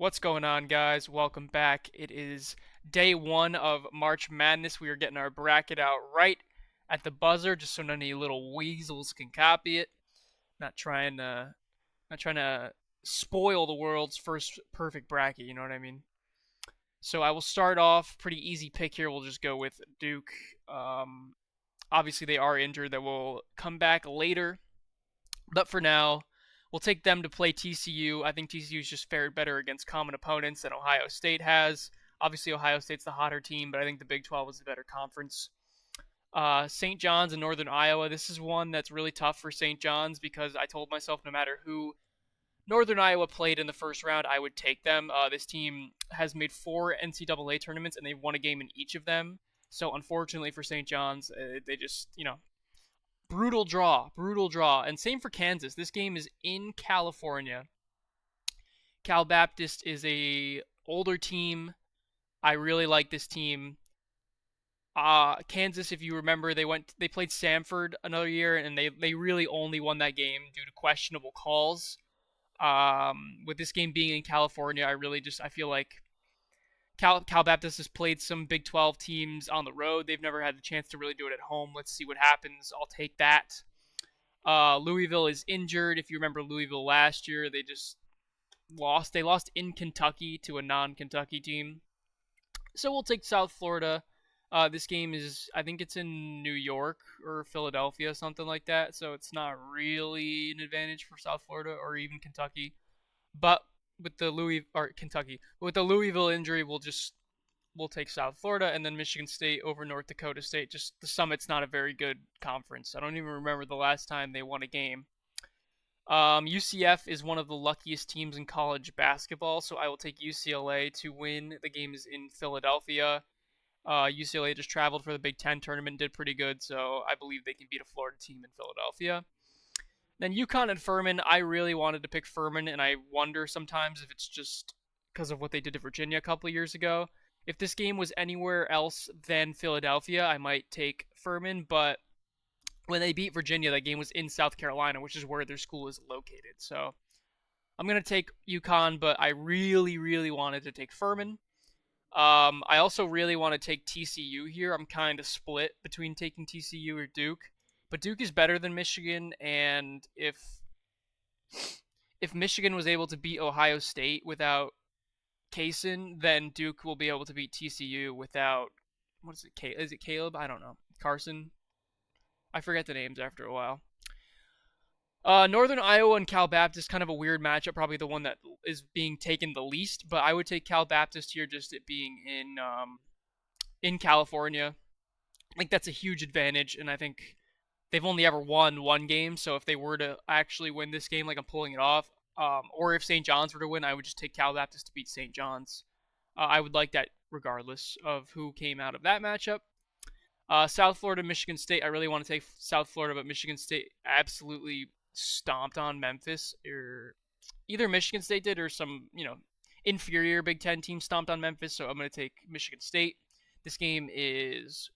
What's going on, guys? Welcome back. It is day one of March Madness. We are getting our bracket out right at the buzzer, just so none of you little weasels can copy it. Not trying to, not trying to spoil the world's first perfect bracket. You know what I mean? So I will start off pretty easy pick here. We'll just go with Duke. Um, Obviously they are injured. That will come back later. But for now, we'll take them to play TCU. I think TCU's just fared better against common opponents than Ohio State has. Obviously, Ohio State's the hotter team, but I think the Big 12 is the better conference. St. John's and Northern Iowa. This is one that's really tough for St. John's because I told myself no matter who Northern Iowa played in the first round, I would take them. This team has made 4 NCAA tournaments and they've won a game in each of them. So unfortunately for St. John's, they just brutal draw, brutal draw. And same for Kansas. This game is in California. Cal Baptist is a older team. I really like this team. Kansas, if you remember, they played Samford another year, and they really only won that game due to questionable calls. With this game being in California, I feel like Cal Baptist has played some Big 12 teams on the road. They've never had the chance to really do it at home. Let's see what happens. I'll take that. Louisville is injured. If you remember Louisville last year, they just lost. They lost in Kentucky to a non-Kentucky team. So we'll take South Florida. This game I think it's in New York or Philadelphia, something like that. So it's not really an advantage for South Florida or even Kentucky. But with the Louisville injury, we'll take South Florida and then Michigan State over North Dakota State. Just the Summit's not a very good conference. I don't even remember the last time they won a game. UCF is one of the luckiest teams in college basketball, so I will take UCLA to win. The game is in Philadelphia. UCLA just traveled for the Big Ten tournament and did pretty good, so I believe they can beat a Florida team in Philadelphia. Then UConn and Furman. I really wanted to pick Furman, and I wonder sometimes if it's just because of what they did to Virginia a couple of years ago. If this game was anywhere else than Philadelphia, I might take Furman, but when they beat Virginia, that game was in South Carolina, which is where their school is located. So I'm going to take UConn, but I really, really wanted to take Furman. I also really want to take TCU here. I'm kind of split between taking TCU or Duke, but Duke is better than Michigan, and if Michigan was able to beat Ohio State without Kaysen, then Duke will be able to beat TCU without what is it? Is it Caleb? I don't know. Carson. I forget the names after a while. Northern Iowa and Cal Baptist, kind of a weird matchup, probably the one that is being taken the least, but I would take Cal Baptist here just it being in California. I think that's a huge advantage, and I think they've only ever won one game, so if they were to actually win this game, like I'm pulling it off, or if St. John's were to win, I would just take Cal Baptist to beat St. John's. I would like that regardless of who came out of that matchup. South Florida, Michigan State. I really want to take South Florida, but Michigan State absolutely stomped on Memphis. Or either Michigan State did or some, inferior Big Ten team stomped on Memphis. So I'm going to take Michigan State. This game is,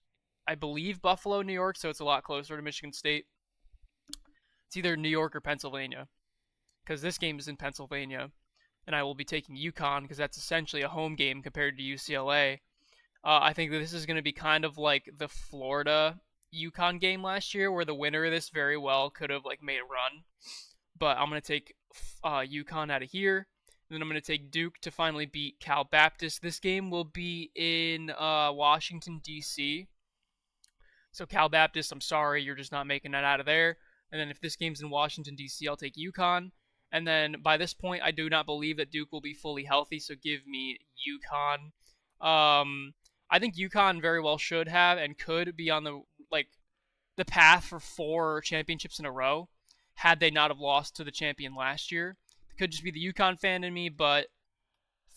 I believe, Buffalo, New York, so it's a lot closer to Michigan State. It's either New York or Pennsylvania, because this game is in Pennsylvania, and I will be taking UConn because that's essentially a home game compared to UCLA. I think that this is going to be kind of like the Florida UConn game last year, where the winner of this very well could have made a run. But I'm going to take UConn out of here. And then I'm going to take Duke to finally beat Cal Baptist. This game will be in Washington, D.C. So Cal Baptist, I'm sorry, you're just not making that out of there. And then if this game's in Washington, D.C., I'll take UConn. And then by this point, I do not believe that Duke will be fully healthy, so give me UConn. I think UConn very well should have and could be on the path for 4 championships in a row had they not have lost to the champion last year. It could just be the UConn fan in me, but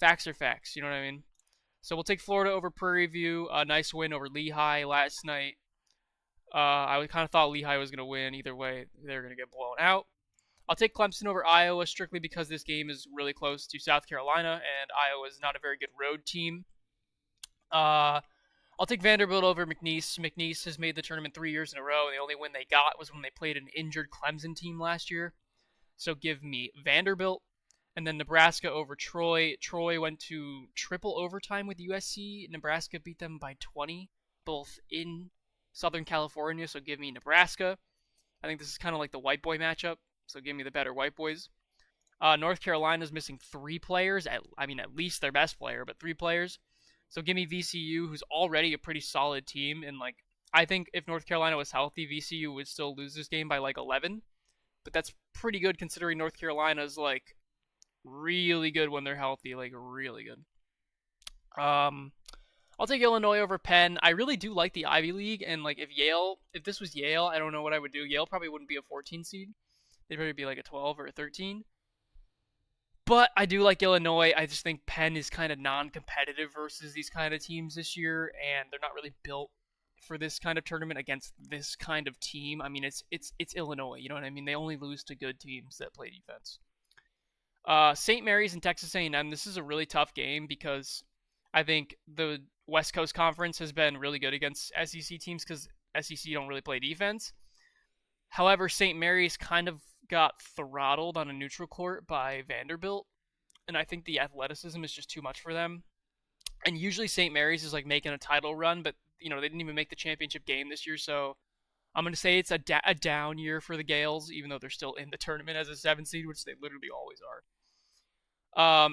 facts are facts, you know what I mean? So we'll take Florida over Prairie View. A nice win over Lehigh last night. I kind of thought Lehigh was going to win. Either way, they're going to get blown out. I'll take Clemson over Iowa strictly because this game is really close to South Carolina, and Iowa is not a very good road team. I'll take Vanderbilt over McNeese. McNeese has made the tournament 3 years in a row, and the only win they got was when they played an injured Clemson team last year. So give me Vanderbilt. And then Nebraska over Troy. Troy went to triple overtime with USC. Nebraska beat them by 20, both in Southern California. So give me Nebraska. I think this is kind of like the white boy matchup. So give me the better white boys. North Carolina's missing 3 players. At least their best player, but 3 players. So give me VCU, who's already a pretty solid team. And like, I think if North Carolina was healthy, VCU would still lose this game by like 11. But that's pretty good considering North Carolina's like really good when they're healthy, like really good. Um, I'll take Illinois over Penn. I really do like the Ivy League, and like if this was Yale, I don't know what I would do. Yale probably wouldn't be a 14 seed. They'd probably be like a 12 or a 13. But I do like Illinois. I just think Penn is kind of non-competitive versus these kind of teams this year, and they're not really built for this kind of tournament against this kind of team. I mean, it's Illinois. You know what I mean? They only lose to good teams that play defense. St. Mary's and Texas A&M. This is a really tough game because I think the West Coast Conference has been really good against SEC teams because SEC don't really play defense. However, St. Mary's kind of got throttled on a neutral court by Vanderbilt, and I think the athleticism is just too much for them. And usually St. Mary's is like making a title run, but they didn't even make the championship game this year, so I'm going to say it's a down year for the Gales, even though they're still in the tournament as a 7 seed, which they literally always are.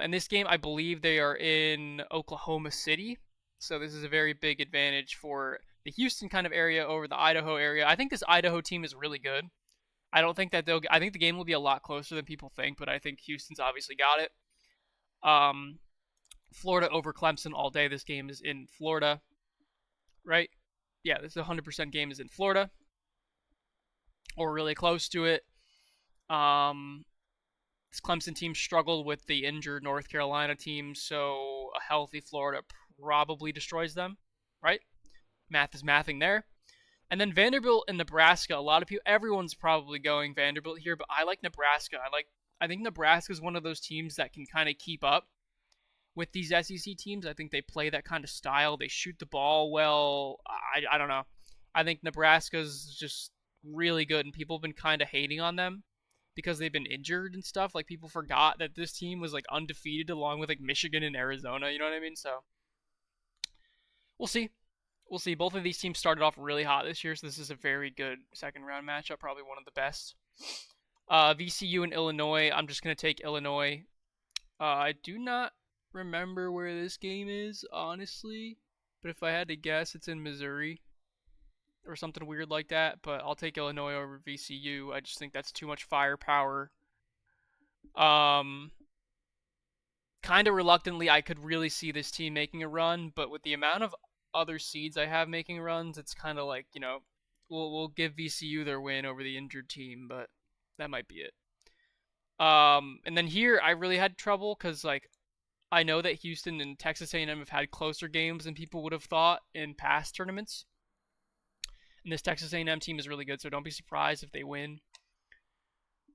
And this game, I believe they are in Oklahoma City, so this is a very big advantage for the Houston kind of area over the Idaho area. I think this Idaho team is really good. I don't think that I think the game will be a lot closer than people think, but I think Houston's obviously got it. Florida over Clemson all day. This game is in Florida, right? Yeah, this 100% game is in Florida, or really close to it. This Clemson team struggled with the injured North Carolina team, so a healthy Florida probably destroys them, right? Math is mathing there. And then Vanderbilt and Nebraska. A lot of people, everyone's probably going Vanderbilt here, but I like Nebraska. I think Nebraska is one of those teams that can kind of keep up with these SEC teams. I think they play that kind of style. They shoot the ball well. I don't know. I think Nebraska's just really good, and people have been kind of hating on them because they've been injured and stuff. Like, people forgot that this team was like undefeated along with like Michigan and Arizona. You know what I mean? So we'll see. We'll see. Both of these teams started off really hot this year, so this is a very good second round matchup, probably one of the best. VCU and Illinois. I'm just going to take Illinois. I do not remember where this game is, honestly, but if I had to guess, it's in Missouri or something weird like that, but I'll take Illinois over VCU. I just think that's too much firepower. Kind of reluctantly, I could really see this team making a run, but with the amount of other seeds I have making runs, it's kind of like, we'll give VCU their win over the injured team, but that might be it. And then here I really had trouble because like I know that Houston and Texas A&M have had closer games than people would have thought in past tournaments. And this Texas A&M team is really good, so don't be surprised if they win.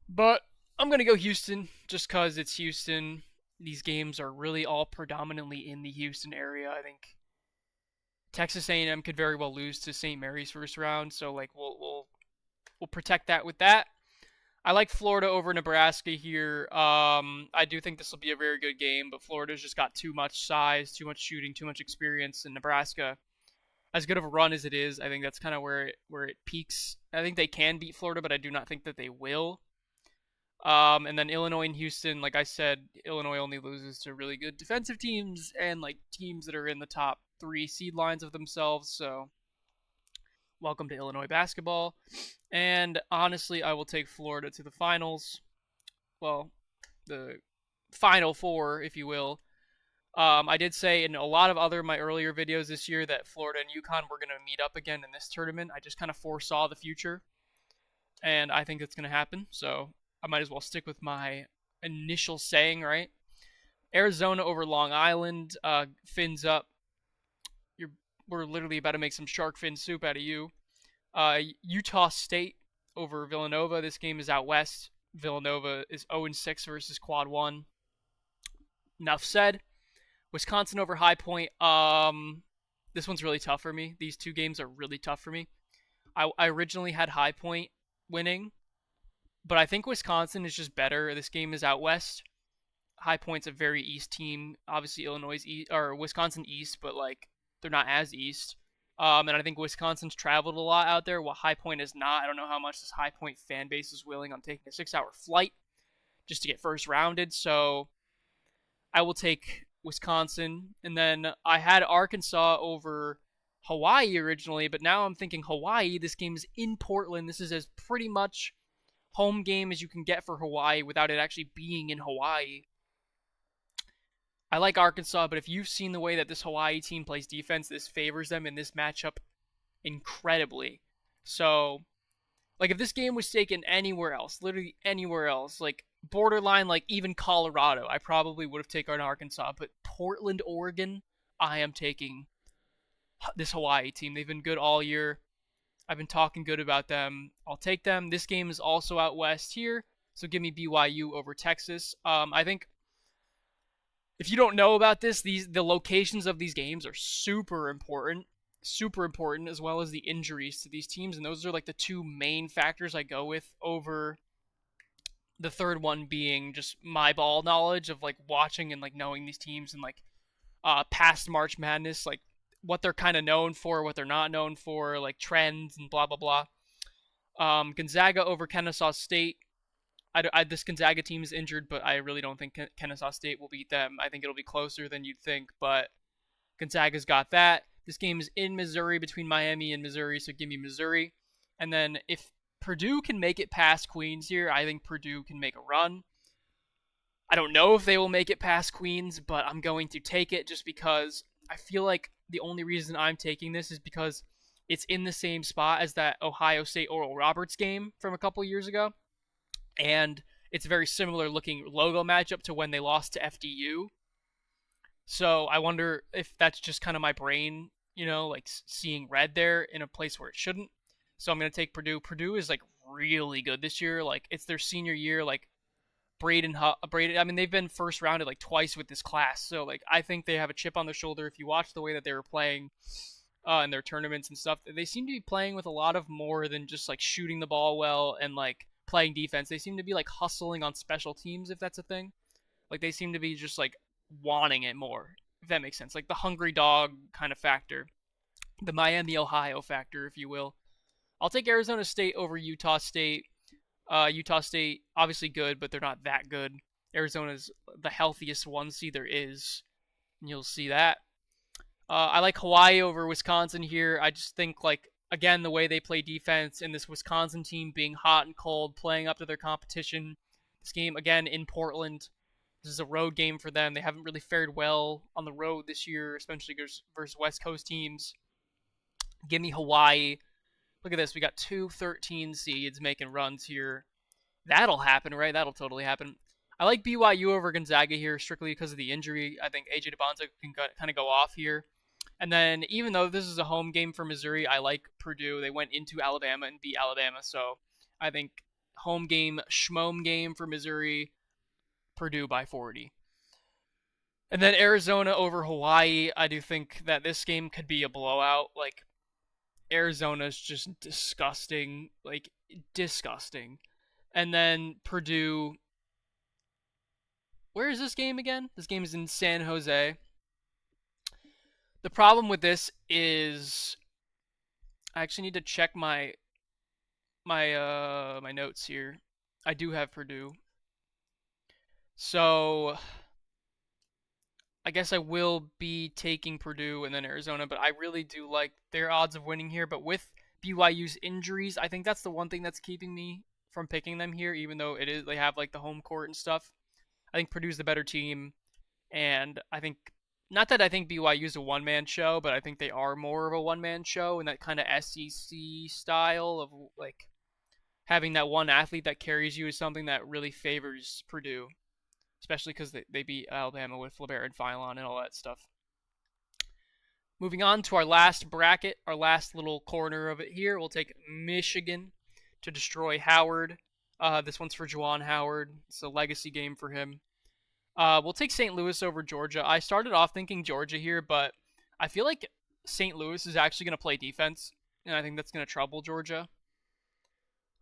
But I'm going to go Houston just because it's Houston. These games are really all predominantly in the Houston area. I think Texas A&M could very well lose to St. Mary's first round, so like we'll protect that with that. I like Florida over Nebraska here. I do think this will be a very good game, but Florida's just got too much size, too much shooting, too much experience, and Nebraska, as good of a run as it is, I think that's kind of where it peaks. I think they can beat Florida, but I do not think that they will. And then Illinois and Houston, like I said, Illinois only loses to really good defensive teams and like teams that are in the top 3 seed lines of themselves. So welcome to Illinois basketball. And honestly, I will take Florida to the finals. Well, the Final Four, if you will. I did say in a lot of my earlier videos this year that Florida and UConn were going to meet up again in this tournament. I just kind of foresaw the future, and I think it's going to happen. So I might as well stick with my initial saying, right? Arizona over Long Island. Fins up. We're literally about to make some shark fin soup out of you. Utah State over Villanova. This game is out west. Villanova is 0-6 versus Quad 1. Enough said. Wisconsin over High Point. This one's really tough for me. These two games are really tough for me. I originally had High Point winning, but I think Wisconsin is just better. This game is out west. High Point's a very East team. Obviously, Illinois East or Wisconsin East, but like they're not as East. And I think Wisconsin's traveled a lot out there, while High Point is not. I don't know how much this High Point fan base is willing on taking a 6-hour flight just to get first rounded. So I will take Wisconsin. And then I had Arkansas over Hawaii originally, but now I'm thinking Hawaii. This game is in Portland. This is as pretty much home game as you can get for Hawaii without it actually being in Hawaii. I like Arkansas, but if you've seen the way that this Hawaii team plays defense, this favors them in this matchup incredibly. So, like, if this game was taken anywhere else, literally anywhere else, like borderline, like even Colorado, I probably would have taken Arkansas. But Portland, Oregon, I am taking this Hawaii team. They've been good all year. I've been talking good about them. I'll take them. This game is also out west here, so give me BYU over Texas. I think if you don't know about this, the locations of these games are super important, as well as the injuries to these teams, and those are like the two main factors I go with over the third one being just my ball knowledge of like watching and like knowing these teams and like past March Madness, like what they're kind of known for, what they're not known for, like trends and blah blah blah. Gonzaga over Kennesaw State. This Gonzaga team is injured, but I really don't think Kennesaw State will beat them. I think it'll be closer than you'd think, but Gonzaga's got that. This game is in Missouri, between Miami and Missouri, so give me Missouri. And then if Purdue can make it past Queens here, I think Purdue can make a run. I don't know if they will make it past Queens, but I'm going to take it just because I feel like the only reason I'm taking this is because it's in the same spot as that Ohio State Oral Roberts game from a couple years ago. And it's a very similar looking logo matchup to when they lost to FDU. So I wonder if that's just kind of my brain, like seeing red there in a place where it shouldn't. So I'm going to take Purdue. Purdue is like really good this year. Like it's their senior year. Like Braden, I mean, they've been first rounded like twice with this class. So like I think they have a chip on their shoulder. If you watch the way that they were playing in their tournaments and stuff, they seem to be playing with a lot of more than just like shooting the ball well and like playing defense. They seem to be like hustling on special teams, if that's a thing. Like they seem to be just like wanting it more, if that makes sense. Like the hungry dog kind of factor, the Miami, Ohio factor, if you will. I'll take Arizona State over Utah State. Utah State, obviously good, but they're not that good. Arizona's the healthiest one seed there is, and you'll see that. I like Hawaii over Wisconsin here. I just think, like, again, the way they play defense and this Wisconsin team being hot and cold, playing up to their competition. This game, again, in Portland. This is a road game for them. They haven't really fared well on the road this year, especially versus West Coast teams. Give me Hawaii. Look at this. We got 2 13 seeds making runs here. That'll happen, right? That'll totally happen. I like BYU over Gonzaga here strictly because of the injury. I think AJ DeBonza can kind of go off here. And then even though this is a home game for Missouri, I like Purdue. They went into Alabama and beat Alabama. So I think home game, schmome game for Missouri, Purdue by 40. And then Arizona over Hawaii. I do think that this game could be a blowout. Like, Arizona's just disgusting. Like, disgusting. And then Purdue. Where is this game again? This game is in San Jose. The problem with this is I actually need to check my notes here. I do have Purdue. So I guess I will be taking Purdue and then Arizona, but I really do like their odds of winning here. But with BYU's injuries, I think that's the one thing that's keeping me from picking them here, even though they have like the home court and stuff. I think Purdue's the better team, and I think, not that I think BYU's a one-man show, but I think they are more of a one-man show in that kind of SEC style of like having that one athlete that carries you is something that really favors Purdue, especially because they beat Alabama with LeBaron and Philon and all that stuff. Moving on to our last bracket, our last little corner of it here, we'll take Michigan to destroy Howard. This one's for Juwan Howard. It's a legacy game for him. We'll take St. Louis over Georgia. I started off thinking Georgia here, but I feel like St. Louis is actually going to play defense, and I think that's going to trouble Georgia.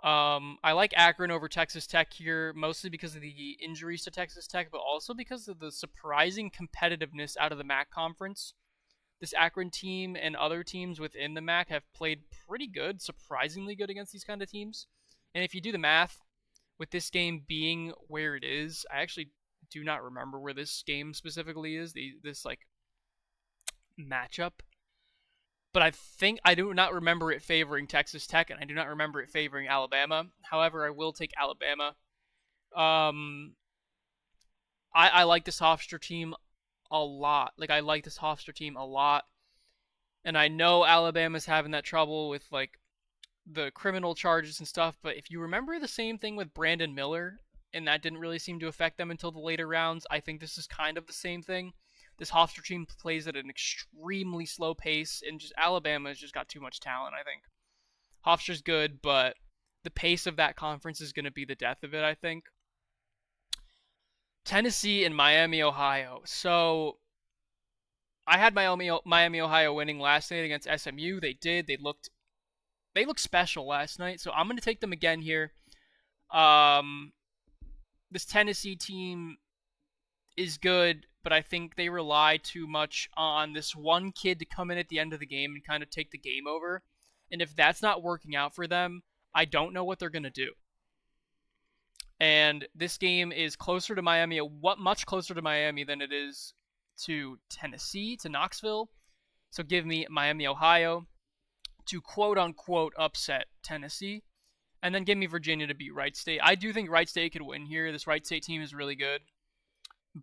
I like Akron over Texas Tech here, mostly because of the injuries to Texas Tech, but also because of the surprising competitiveness out of the MAC conference. This Akron team and other teams within the MAC have played pretty good, surprisingly good against these kind of teams. And if you do the math, with this game being where it is, I actually do not remember where this game specifically is. This like matchup, but I think I do not remember it favoring Texas Tech, and I do not remember it favoring Alabama. However, I will take Alabama. Um, I like this Hofstra team a lot. Like I like this Hofstra team a lot, and I know Alabama's having that trouble with like the criminal charges and stuff. But if you remember the same thing with Brandon Miller, and that didn't really seem to affect them until the later rounds, I think this is kind of the same thing. This Hofstra team plays at an extremely slow pace, and just Alabama has just got too much talent. I think Hofstra's good, but the pace of that conference is going to be the death of it. I think Tennessee and Miami, Ohio. So I had Miami, Ohio winning last night against SMU. They did. They looked special last night. So I'm going to take them again here. Um, this Tennessee team is good, but I think they rely too much on this one kid to come in at the end of the game and kind of take the game over. And if that's not working out for them, I don't know what they're going to do. And this game is closer to Miami, much closer to Miami than it is to Tennessee, to Knoxville. So give me Miami, Ohio to quote unquote upset Tennessee. And then give me Virginia to beat Wright State. I do think Wright State could win here. This Wright State team is really good,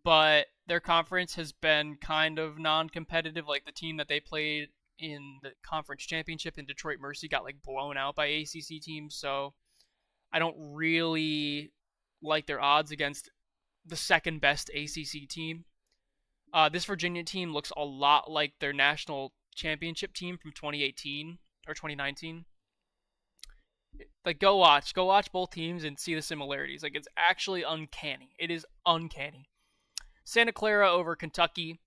but their conference has been kind of non-competitive. Like the team that they played in the conference championship in Detroit Mercy got like blown out by ACC teams. So I don't really like their odds against the second best ACC team. This Virginia team looks a lot like their national championship team from 2018 or 2019. Like go watch both teams and see the similarities. Like it's actually uncanny. It is uncanny. Santa Clara over Kentucky.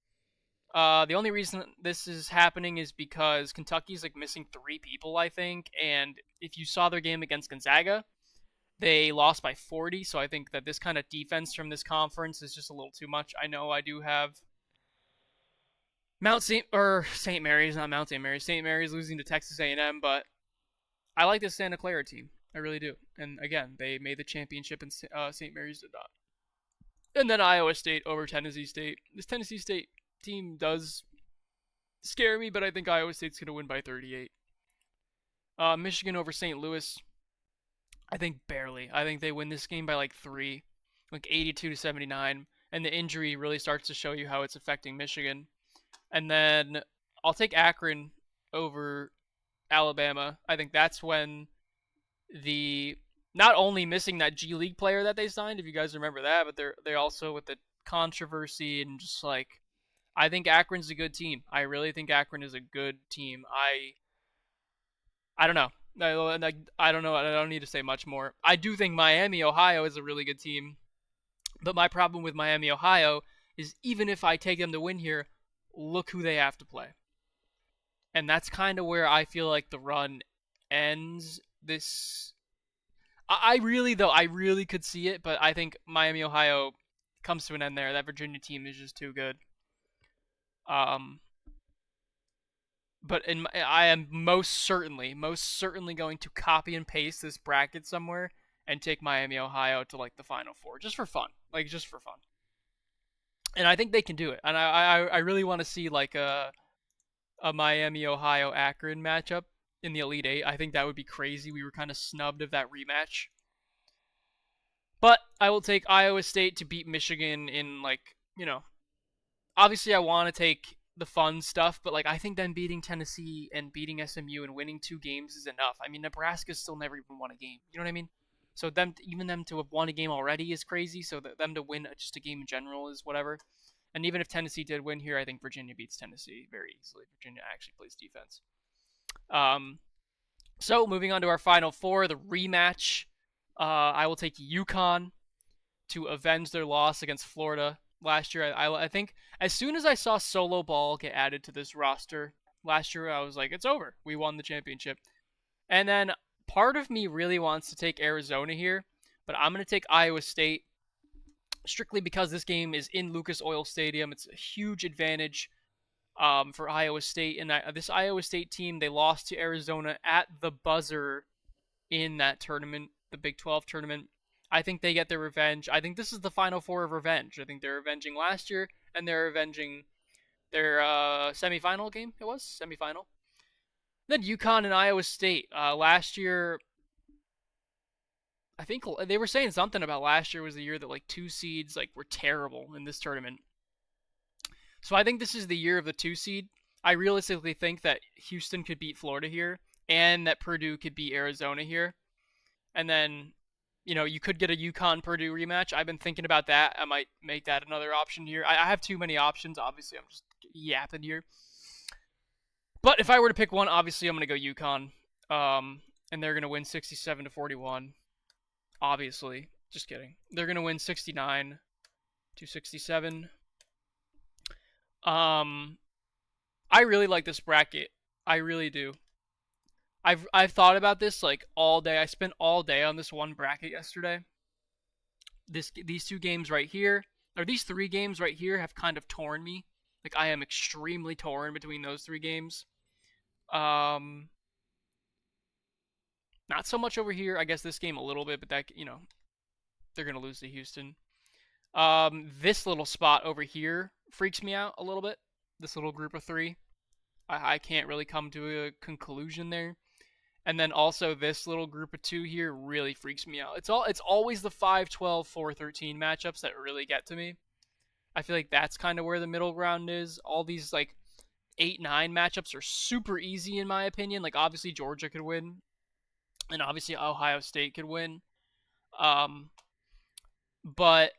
The only reason this is happening is because Kentucky's like missing 3 people, I think, and if you saw their game against Gonzaga, they lost by 40. So I think that this kind of defense from this conference is just a little too much. I know I do have St. Mary's, not Mount St. Mary's. St. Mary's losing to Texas A&M, but I like this Santa Clara team. I really do. And again, they made the championship, and St. Mary's did not. And then Iowa State over Tennessee State. This Tennessee State team does scare me, but I think Iowa State's going to win by 38. Michigan over St. Louis. I think barely. I think they win this game by like 3, like 82-79. And the injury really starts to show you how it's affecting Michigan. And then I'll take Akron over Alabama. I think that's when the not only missing that G League player that they signed, if you guys remember that, but they're also with the controversy and just like I think Akron's a good team. I really think Akron is a good team. I don't know. I don't know. I don't need to say much more. I do think Miami, Ohio is a really good team. But my problem with Miami, Ohio is even if I take them to win here, look who they have to play. And that's kind of where I feel like the run ends. I really could see it, but I think Miami, Ohio comes to an end there. That Virginia team is just too good. Um, but I am most certainly going to copy and paste this bracket somewhere and take Miami, Ohio to like the Final Four just for fun, And I think they can do it. And I really want to see like a Miami, Ohio, Akron matchup in the Elite Eight. I think that would be crazy. We were kind of snubbed of that rematch. But I will take Iowa State to beat Michigan in obviously I want to take the fun stuff, but like I think them beating Tennessee and beating SMU and winning 2 games is enough. I mean, Nebraska's still never even won a game. You know what I mean? So even them to have won a game already is crazy. So them to win just a game in general is whatever. And even if Tennessee did win here, I think Virginia beats Tennessee very easily. Virginia actually plays defense. So moving on to our Final Four, the rematch. I will take UConn to avenge their loss against Florida last year. I think as soon as I saw solo ball get added to this roster last year, I was like, it's over. We won the championship. And then Part of me really wants to take Arizona here, but I'm going to take Iowa State strictly because this game is in Lucas Oil Stadium. It's a huge advantage for Iowa State. And this Iowa State team, they lost to Arizona at the buzzer in that tournament, the Big 12 tournament. I think they get their revenge. I think this is the Final Four of revenge. I think they're avenging last year, and they're avenging their semifinal game. It was semifinal. Then UConn and Iowa State. Last year, I think they were saying something about last year was the year that like 2 seeds like were terrible in this tournament. So I think this is the year of the 2 seed. I realistically think that Houston could beat Florida here, and that Purdue could beat Arizona here, and then you could get a UConn Purdue rematch. I've been thinking about that. I might make that another option here. I have too many options. Obviously, I'm just yapping here. But if I were to pick one, obviously I'm going to go UConn. And they're going to win 67-41. Obviously. Just kidding. They're going to win 69-67. I really like this bracket. I really do. I've thought about this like all day. I spent all day on this one bracket yesterday. These 2 games right here, or these 3 games right here, have kind of torn me. Like I am extremely torn between those 3 games. Not so much over here. I guess this game a little bit, but that they're gonna lose to Houston. This little spot over here freaks me out a little bit. This little group of 3. I can't really come to a conclusion there. And then also this little group of 2 here really freaks me out. It's always the 5-12, 4-13 matchups that really get to me. I feel like that's kind of where the middle ground is. All these like 8-9 matchups are super easy in my opinion. Like obviously Georgia could win, and obviously Ohio State could win. But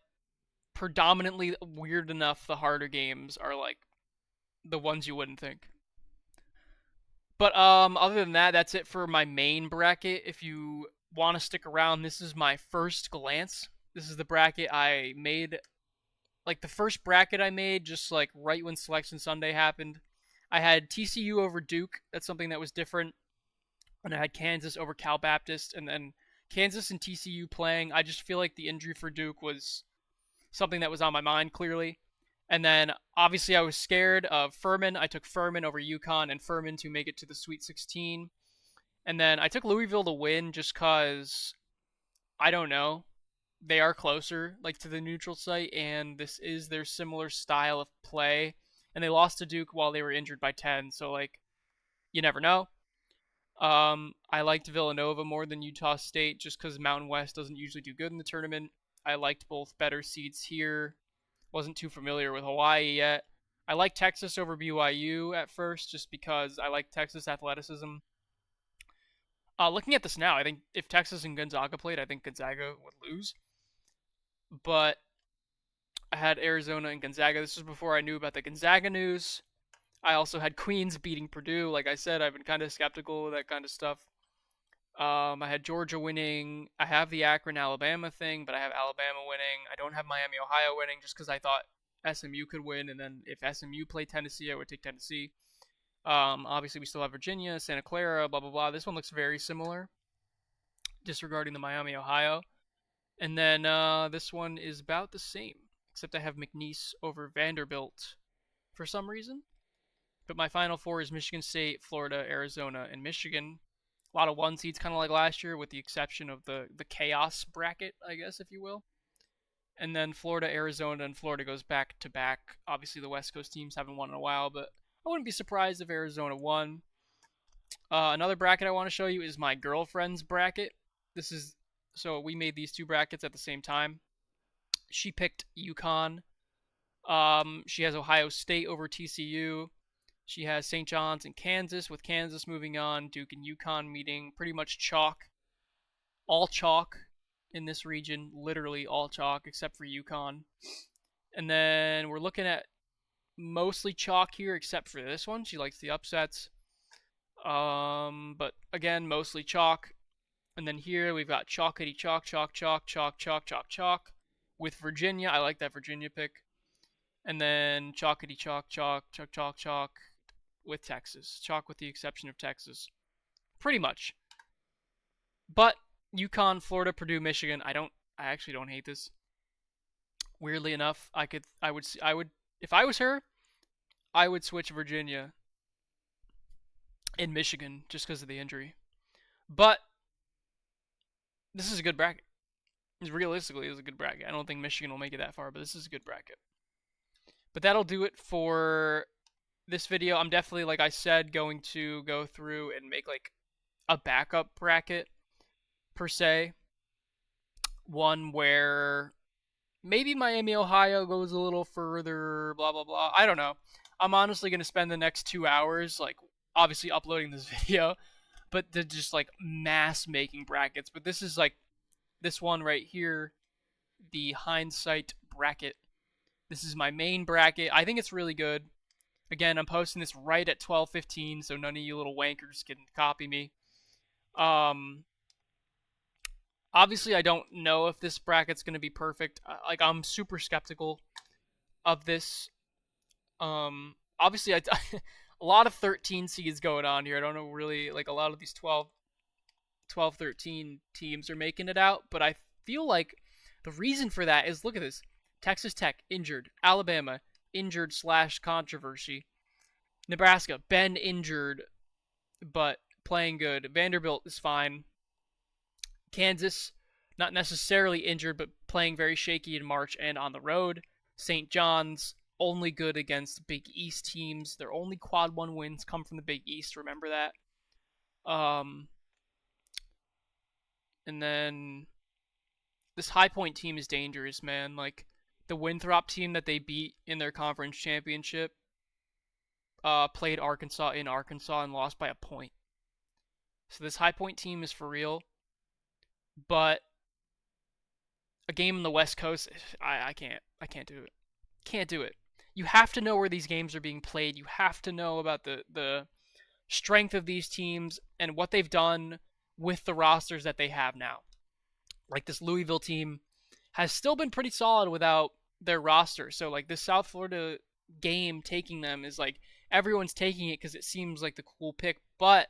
predominantly weird enough, the harder games are like the ones you wouldn't think. But other than that, that's it for my main bracket. If you want to stick around, this is my first glance. This is the bracket I made, like the first bracket I made, just like right when Selection Sunday happened. I had TCU over Duke. That's something that was different. And I had Kansas over Cal Baptist, and then Kansas and TCU playing. I just feel like the injury for Duke was something that was on my mind clearly. And then obviously I was scared of Furman. I took Furman over UConn and Furman to make it to the Sweet 16. And then I took Louisville to win just because, I don't know, they are closer like to the neutral site, and this is their similar style of play. And they lost to Duke while they were injured by 10, so like you never know. I liked Villanova more than Utah State just because Mountain West doesn't usually do good in the tournament. I liked both better seeds here. Wasn't too familiar with Hawaii yet. I like Texas over BYU at first just because I like Texas athleticism. Looking at this now, I think if Texas and Gonzaga played, I think Gonzaga would lose. But I had Arizona and Gonzaga. This was before I knew about the Gonzaga news. I also had Queens beating Purdue. Like I said, I've been kind of skeptical of that kind of stuff. I had Georgia winning. I have the Akron, Alabama thing, but I have Alabama winning. I don't have Miami, Ohio winning just because I thought SMU could win, and then if SMU played Tennessee, I would take Tennessee. Obviously, we still have Virginia, Santa Clara, blah, blah, blah. This one looks very similar, disregarding the Miami, Ohio. And then this one is about the same, except I have McNeese over Vanderbilt for some reason. But my final 4 is Michigan State, Florida, Arizona, and Michigan. A lot of 1 seeds, kind of like last year, with the exception of the chaos bracket, I guess, if you will. And then Florida, Arizona, and Florida goes back to back. Obviously, the West Coast teams haven't won in a while, but I wouldn't be surprised if Arizona won. Another bracket I want to show you is my girlfriend's bracket. So we made these 2 brackets at the same time. She picked UConn. She has Ohio State over TCU. She has St. John's and Kansas, with Kansas moving on, Duke and UConn meeting. Pretty much chalk. All chalk in this region. Literally all chalk, except for UConn. And then we're looking at mostly chalk here, except for this one. She likes the upsets. But again, mostly chalk. And then here we've got chalkity chalk, chalk, chalk, chalk, chalk, chalk, chalk. With Virginia, I like that Virginia pick. And then chalkity chalk, chalk, chalk, chalk, chalk. With Texas. Chalk with the exception of Texas. Pretty much. But UConn, Florida, Purdue, Michigan. I actually don't hate this. Weirdly enough, I would, if I was her, I would switch Virginia in Michigan just because of the injury. But this is a good bracket. Realistically, it's a good bracket. I don't think Michigan will make it that far, but this is a good bracket. But that'll do it for this video. I'm definitely, like I said, going to go through and make like a backup bracket per se. One where maybe Miami, Ohio goes a little further, blah, blah, blah. I don't know. I'm honestly going to spend the next 2 hours, like, obviously uploading this video, but to just like mass making brackets. But this is like this one right here, the Hindsight bracket. This is my main bracket. I think it's really good. Again, I'm posting this right at 12:15, so none of you little wankers can copy me. Um, Obviously, I don't know if this bracket's going to be perfect. Like, I'm super skeptical of this. Obviously, a lot of 13 seeds going on here. I don't know really, like, a lot of these 12, 13 teams are making it out, but I feel like the reason for that is, look at this. Texas Tech, injured. Alabama, injured / controversy. Nebraska, been injured, but playing good. Vanderbilt is fine. Kansas, not necessarily injured, but playing very shaky in March and on the road. St. John's, only good against Big East teams. Their only quad one wins come from the Big East. Remember that. And then this High Point team is dangerous, man. Like the Winthrop team that they beat in their conference championship played Arkansas in Arkansas and lost by a point. So this High Point team is for real. But a game in the West Coast, I can't do it. Can't do it. You have to know where these games are being played. You have to know about the strength of these teams and what they've done with the rosters that they have now. Like this Louisville team has still been pretty solid without their roster. So like this South Florida game taking them is like everyone's taking it because it seems like the cool pick, but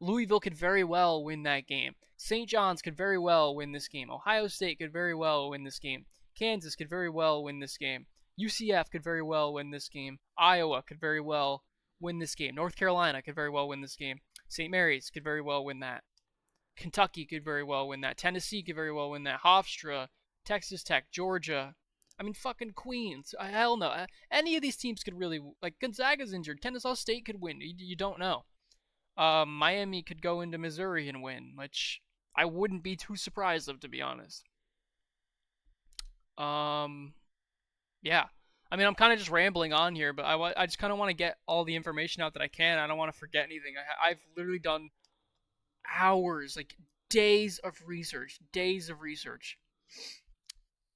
Louisville could very well win that game. St. John's could very well win this game. Ohio State could very well win this game. Kansas could very well win this game. UCF could very well win this game. Iowa could very well win this game. North Carolina could very well win this game. St. Mary's could very well win that. Kentucky could very well win that. Tennessee could very well win that. Hofstra, Texas Tech, Georgia. I mean, fucking Queens. Hell no. Any of these teams could really, like, Gonzaga's injured. Kennesaw State could win. You don't know. Miami could go into Missouri and win, which I wouldn't be too surprised of, to be honest. Yeah. I mean, I'm kind of just rambling on here, but I just kind of want to get all the information out that I can. I don't want to forget anything. I've literally done hours, like days of research.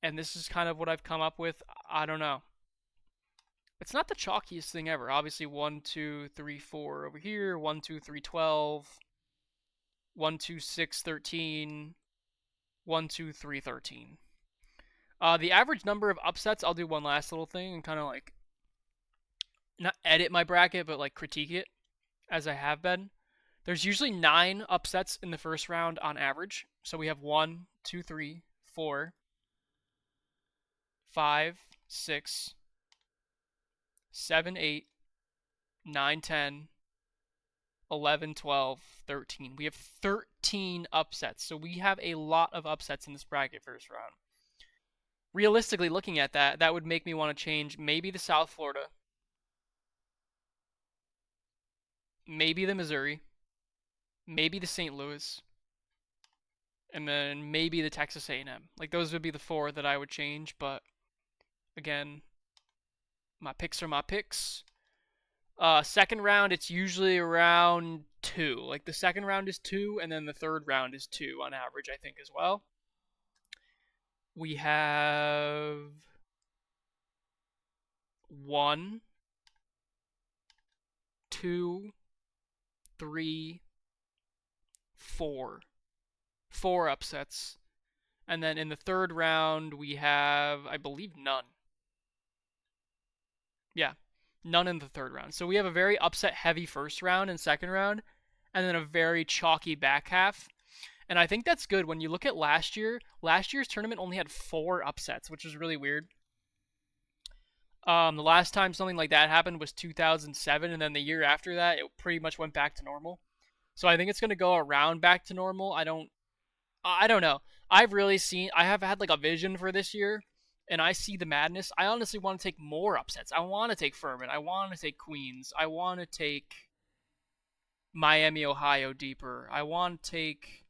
And this is kind of what I've come up with. I don't know. It's not the chalkiest thing ever. Obviously, 1, 2, 3, 4 over here. 1, 2, 3, 12. 1, 2, 6, 13. 1, 2, 3, 13. The average number of upsets, I'll do one last little thing and kind of like not edit my bracket, but like critique it as I have been. There's usually 9 upsets in the first round on average. So we have 1, 2, 3, 4, 5, 6, 7, 8, 9, 10, 11, 12, 13. We have 13 upsets. So we have a lot of upsets in this bracket first round. Realistically, looking at that, that would make me want to change maybe the South Florida, maybe the Missouri, maybe the St. Louis, and then maybe the Texas A&M. Like those would be the 4 that I would change, but again, my picks are my picks. Second round, it's usually around 2. Like the second round is 2, and then the third round is 2 on average, I think, as well. We have 1, 2, 3, 4. 4 upsets. And then in the third round, we have, I believe, none. Yeah, none in the third round. So we have a very upset heavy first round and second round, and then a very chalky back half. And I think that's good. When you look at last year's tournament only had 4 upsets, which is really weird. The last time something like that happened was 2007, and then the year after that, it pretty much went back to normal. So I think it's gonna go around back to normal. I don't know. I have had like a vision for this year, and I see the madness. I honestly want to take more upsets. I want to take Furman. I want to take Queens. I want to take Miami, Ohio deeper. I want to take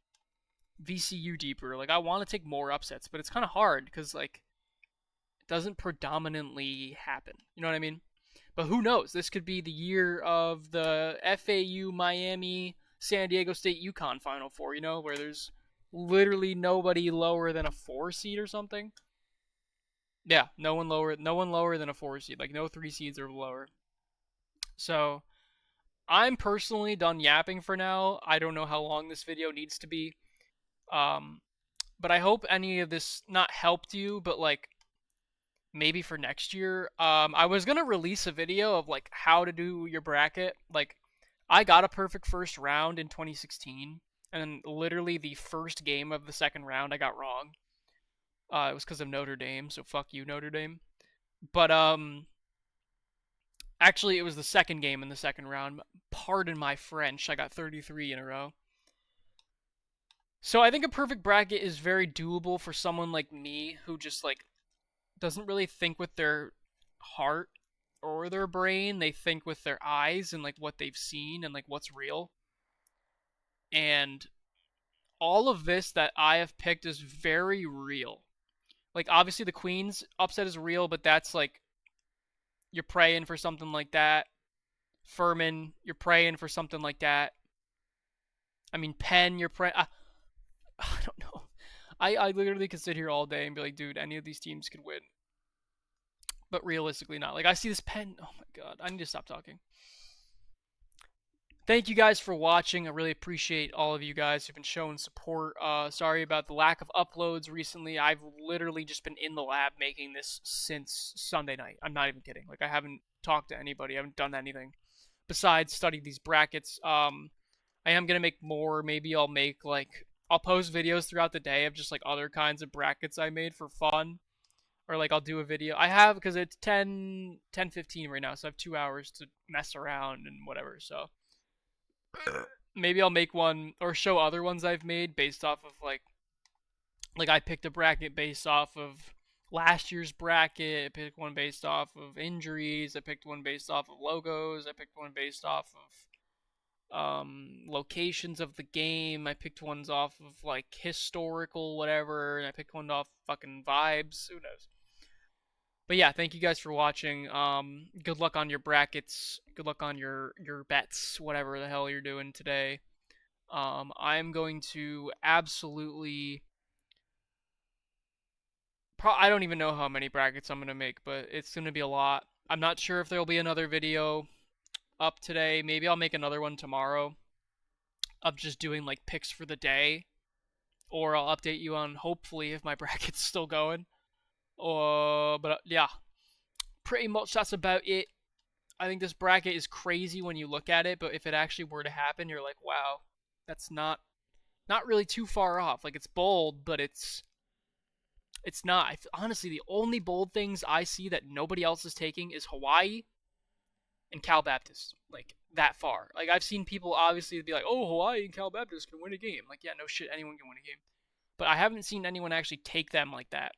VCU deeper. Like I want to take more upsets, but it's kind of hard because like it doesn't predominantly happen. You know what I mean? But who knows? This could be the year of the FAU, Miami, San Diego State, UConn Final Four. You know, where there's literally nobody lower than a 4 seed or something. Yeah, no one lower than a 4 seed. Like no 3 seeds or lower. So I'm personally done yapping for now. I don't know how long this video needs to be. Um, but I hope any of this not helped you, but like maybe for next year. I was gonna release a video of like how to do your bracket. Like I got a perfect first round in 2016, and then literally the first game of the second round I got wrong. It was because of Notre Dame, so fuck you, Notre Dame. But actually, it was the second game in the second round. Pardon my French. I got 33 in a row. So I think a perfect bracket is very doable for someone like me who just like doesn't really think with their heart or their brain. They think with their eyes and like what they've seen and like what's real. And all of this that I have picked is very real. Like obviously the Queens upset is real, but that's like you're praying for something like that. Furman, you're praying for something like that. I mean, Penn, you're praying. I don't know. I literally could sit here all day and be like, dude, any of these teams could win. But realistically, not. Like, I see this Penn. Oh my god. I need to stop talking. Thank you guys for watching. I really appreciate all of you guys who've been showing support. Sorry about the lack of uploads recently. I've literally just been in the lab making this since Sunday night. I'm not even kidding. Like, I haven't talked to anybody. I haven't done anything besides study these brackets. I am gonna make more. Maybe I'll post videos throughout the day of just like other kinds of brackets I made for fun, or like I'll do a video. I have because it's 10:15 right now, so I have 2 hours to mess around and whatever. So maybe I'll make one or show other ones I've made based off of like I picked a bracket based off of last year's bracket. I picked one based off of injuries. I picked one based off of logos. I picked one based off of locations of the game. I picked ones off of like historical whatever, and I picked one off fucking vibes. Who knows? But yeah, thank you guys for watching. Good luck on your brackets. Good luck on your bets, whatever the hell you're doing today. I'm going to absolutely. I don't even know how many brackets I'm gonna make, but it's gonna be a lot. I'm not sure if there'll be another video up today. Maybe I'll make another one tomorrow of just doing like picks for the day, or I'll update you on hopefully if my bracket's still going. But yeah, pretty much that's about it. I think this bracket is crazy when you look at it, but if it actually were to happen, you're like, wow, that's not really too far off. Like it's bold, but it's not. Honestly, the only bold things I see that nobody else is taking is Hawaii and Cal Baptist. Like that far. Like I've seen people obviously be like, "Oh, Hawaii and Cal Baptist can win a game." Like, yeah, no shit, anyone can win a game. But I haven't seen anyone actually take them like that.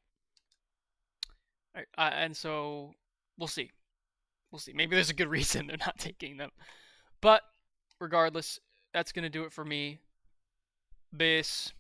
And so we'll see. We'll see. Maybe there's a good reason they're not taking them. But regardless, that's gonna do it for me. Bis.